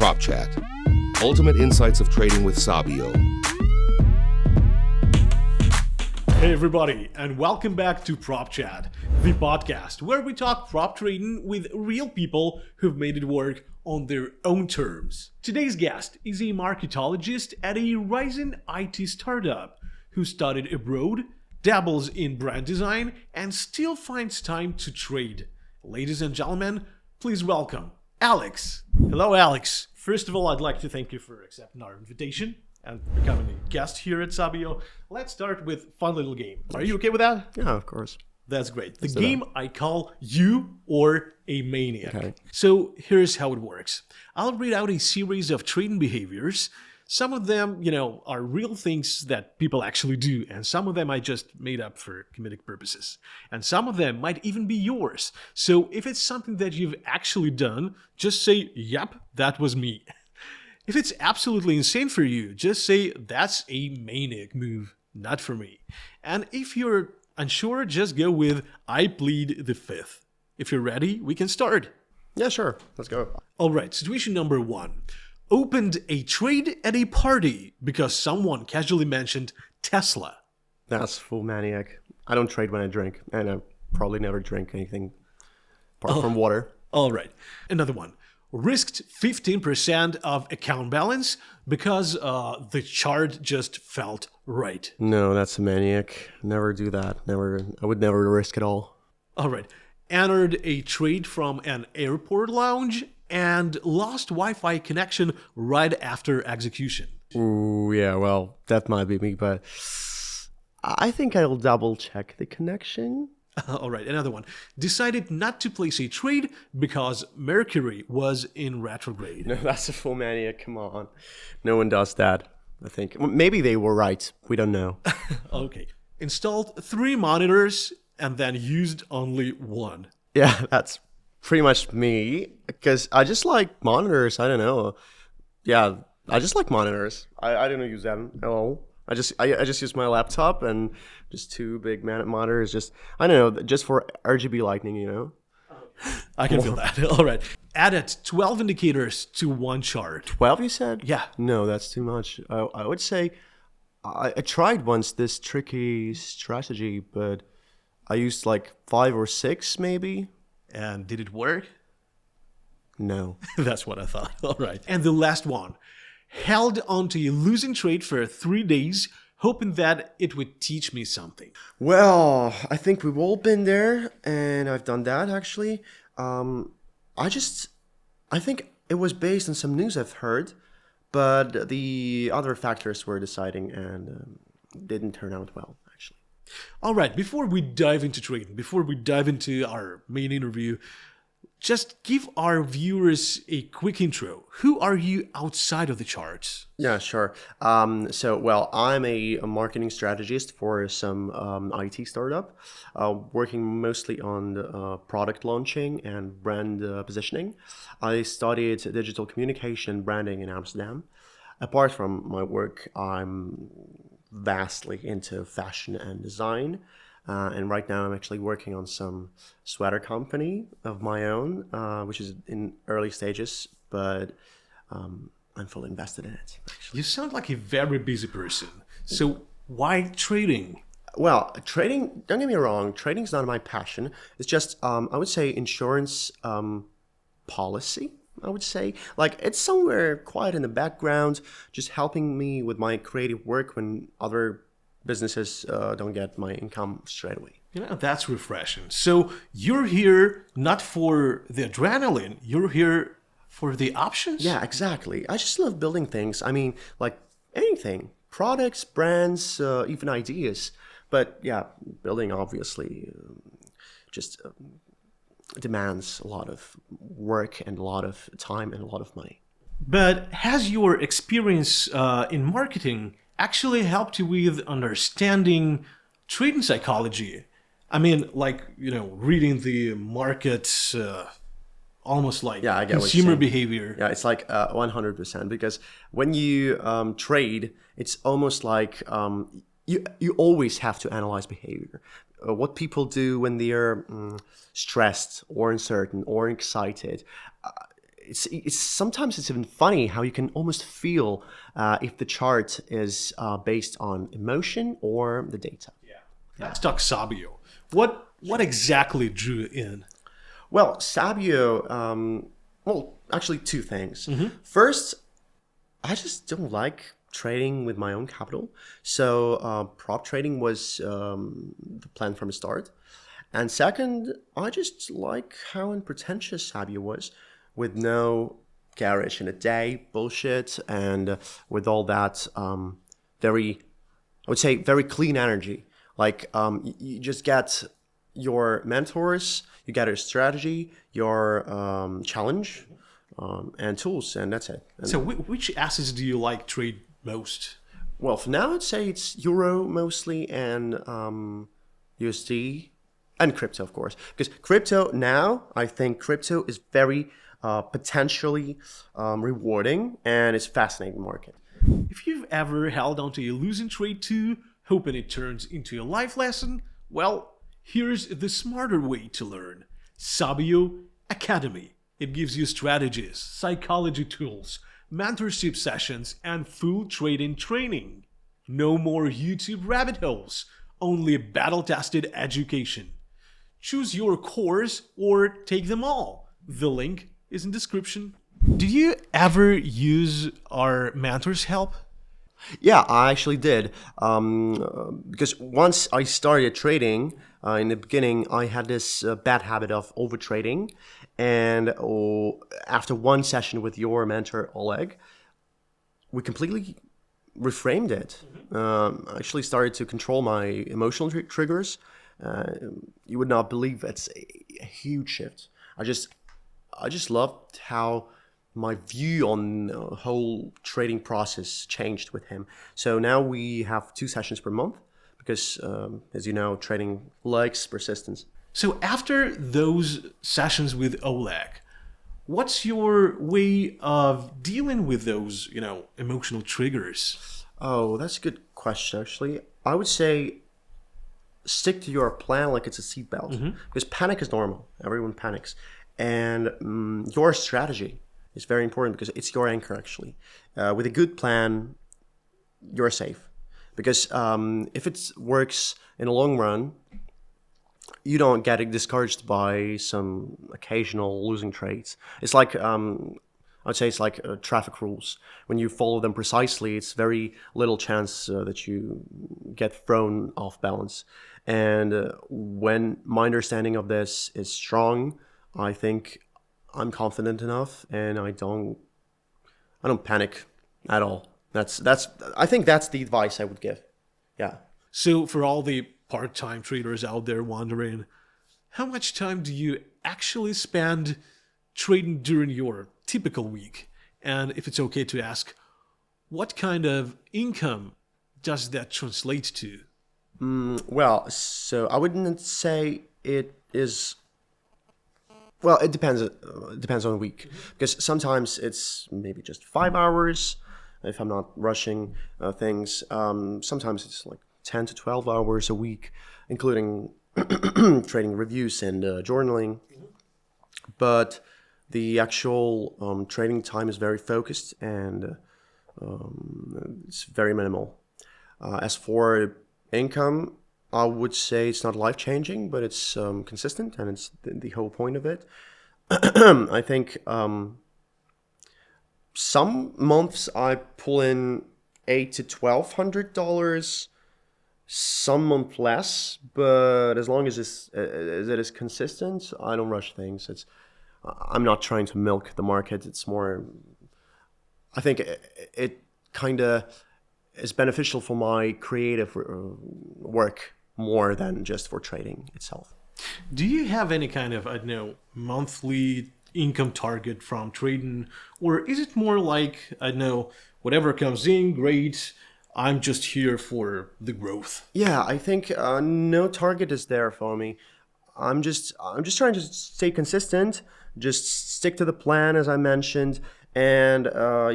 Prop Chat, ultimate insights of trading with Sabio. Hey everybody, and welcome back to Prop Chat, the podcast where we talk prop trading with real people who've made it work on their own terms. Today's guest is a marketologist at a rising IT startup who studied abroad, dabbles in brand design, and still finds time to trade. Ladies and gentlemen, please welcome Alex. Hello, Alex. First of all, I'd like to thank you for accepting our invitation and becoming a guest here at Sabio. Let's start with a fun little game. Are you okay with that? Yeah, of course. That's great. The game I call You or a Maniac. Okay. So here's how it works. I'll read out a series of trading behaviors. Some of them, are real things that people actually do, and some of them I just made up for comedic purposes. And some of them might even be yours. So if it's something that you've actually done, just say, yep, that was me. If it's absolutely insane for you, just say, that's a maniac move, not for me. And if you're unsure, just go with, I plead the fifth. If you're ready, we can start. Yeah, sure. Let's go. All right, situation number one. Opened a trade at a party because someone casually mentioned Tesla. That's full maniac. I don't trade when I drink, and I probably never drink anything apart from water. All right, another one. Risked 15% of account balance because the chart just felt right. No, that's a maniac. Never do that. Never. I would never risk it all. All right. Entered a trade from an airport lounge and lost Wi-Fi connection right after execution. Ooh, yeah, well, that might be me, but I think I'll double check the connection. All right, another one. Decided not to place a trade because Mercury was in retrograde. No, that's a full maniac. Come on. No one does that, I think. Maybe they were right. We don't know. Okay. Installed 3 monitors and then used only one. Yeah, that's pretty much me, because I just like monitors. I don't know. Yeah, I just like monitors. I don't use them at all. I just use my laptop and just 2 big monitors. Just, I don't know, just for RGB lighting, I can feel that. All right. Added 12 indicators to one chart. 12, you said? Yeah. No, that's too much. I would say I tried once this tricky strategy, but I used like 5 or 6 maybe. And did it work? No. That's what I thought. All right. And the last one. Held onto a losing trade for 3 days, hoping that it would teach me something. Well, I think we've all been there, and I've done that actually. I think it was based on some news I've heard, but the other factors were deciding and didn't turn out well, actually. All right, before we dive into trading, before we dive into our main interview, just give our viewers a quick intro. Who are you outside of the charts? Yeah, sure. I'm a marketing strategist for some IT startup, working mostly on product launching and brand positioning. I studied digital communication branding in Amsterdam. Apart from my work, I'm vastly into fashion and design. And right now I'm actually working on some sweater company of my own, which is in early stages, but I'm fully invested in it, actually. You sound like a very busy person. So why trading? Well, trading, don't get me wrong, trading's not my passion. It's just, I would say insurance policy, I would say. Like, it's somewhere quiet in the background, just helping me with my creative work when other businesses don't get my income straight away. That's refreshing. So you're here not for the adrenaline, you're here for the options? Yeah, exactly. I just love building things. I mean, like anything, products, brands, even ideas. But yeah, building obviously just demands a lot of work and a lot of time and a lot of money. But has your experience in marketing actually helped you with understanding trading psychology? I mean, reading the market, almost like I get consumer behavior. Yeah, it's like 100%, because when you trade, it's almost like you always have to analyze behavior. What people do when they are stressed or uncertain or excited. it's sometimes it's even funny how you can almost feel if the chart is based on emotion or the data. Let's talk Sabio. What exactly drew you in? Well, Sabio, well, actually two things. First, I just don't like trading with my own capital. So prop trading was the plan from the start. And second, I just like how unpretentious Sabio was with no garage in a day bullshit and with all that very, I would say, very clean energy. Like you just get your mentors, you get your strategy, your challenge, and tools, and that's it. And So, which assets do you like trade most? well, for now, I'd say it's Euro mostly and USD and crypto, of course. Because crypto now, I think crypto is very potentially rewarding and it's a fascinating market. If you've ever held onto a losing trade too, hoping it turns into a life lesson, well, here's the smarter way to learn. Sabio Academy. It gives you strategies, psychology tools, mentorship sessions, and full trading training. No more YouTube rabbit holes, only battle-tested education. Choose your course or take them all. The link is in description. Did you ever use our mentor's help? Yeah, I actually did. Because once I started trading, in the beginning, I had this bad habit of overtrading. And after one session with your mentor, Oleg, we completely reframed it. I actually started to control my emotional triggers. You would not believe it's a huge shift. I just loved how my view on the whole trading process changed with him. So now we have 2 sessions per month because, as you know, trading likes persistence. So after those sessions with Oleg, what's your way of dealing with those, emotional triggers? Oh, that's a good question, actually. I would say stick to your plan like it's a seatbelt because panic is normal. Everyone panics. And your strategy is very important because it's your anchor, actually. With a good plan, you're safe. Because if it works in the long run, you don't get discouraged by some occasional losing trades. It's like, I'd say it's like traffic rules. When you follow them precisely, it's very little chance that you get thrown off balance. And when my understanding of this is strong, I think I'm confident enough, and I don't panic at all. I think that's the advice I would give. Yeah. So for all the part-time traders out there wondering, how much time do you actually spend trading during your typical week? And if it's okay to ask, what kind of income does that translate to? Well, so I wouldn't say it is. Well, it depends. It depends on the week because sometimes it's maybe just 5 hours if I'm not rushing things. Sometimes it's like 10 to 12 hours a week, including trading reviews and journaling. But the actual trading time is very focused and it's very minimal. As for income, I would say it's not life-changing, but it's consistent, and it's the whole point of it. I think some months I pull in $800 to $1,200, some month less, but as long as it is consistent, I don't rush things. I'm not trying to milk the market. It's more, I think it kind of is beneficial for my creative work more than just for trading itself. Do you have any kind of, monthly income target from trading? Or is it more like, whatever comes in, great, I'm just here for the growth? Yeah, I think no target is there for me. I'm just trying to stay consistent, just stick to the plan as I mentioned, and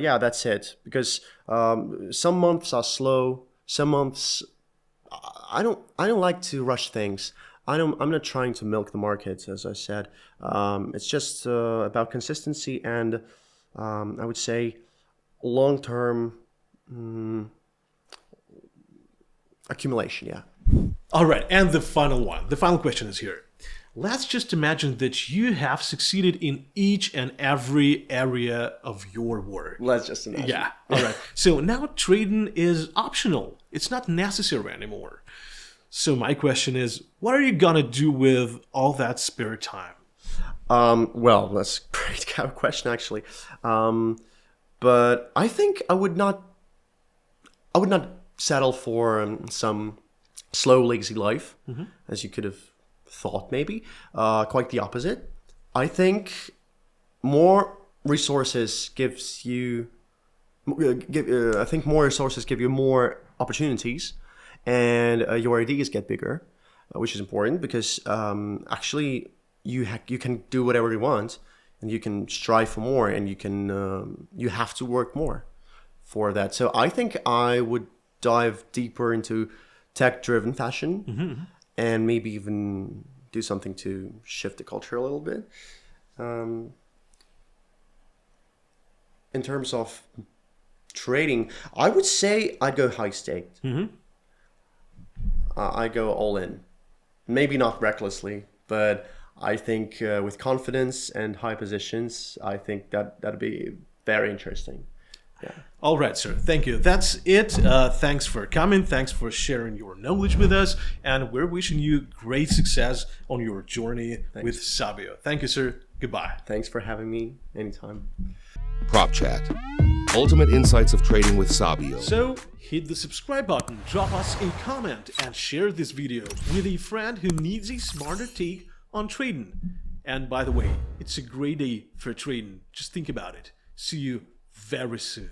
yeah, that's it. Because some months are slow, some months I don't like to rush things. I'm not trying to milk the market, as I said. It's just about consistency and I would say long-term accumulation. Yeah. All right, and the final one. The final question is here. Let's just imagine that you have succeeded in each and every area of your work. Let's just imagine. Yeah, all right. So now trading is optional. It's not necessary anymore. So my question is, what are you gonna do with all that spare time? Well, that's a great question, actually. But I think I would not settle for some slow, lazy life, as you could have thought, maybe. Quite the opposite. I think more resources gives you. I think more resources give you more opportunities, and your ideas get bigger, which is important because actually you can do whatever you want, and you can strive for more, and you have to work more for that. So I think I would dive deeper into tech-driven fashion, and maybe even do something to shift the culture a little bit. In terms of trading, I would say I'd go high staked. I go all in. Maybe not recklessly, but I think with confidence and high positions, I think that'd be very interesting. Yeah. All right, sir. Thank you. That's it. Thanks for coming. Thanks for sharing your knowledge with us. And we're wishing you great success on your journey with Sabio. Thank you, sir. Goodbye. Thanks for having me anytime. Prop Chat. Ultimate insights of trading with Sabio. So hit the subscribe button, drop us a comment, and share this video with a friend who needs a smarter take on trading. And by the way, it's a great day for trading. Just think about it. See you very soon.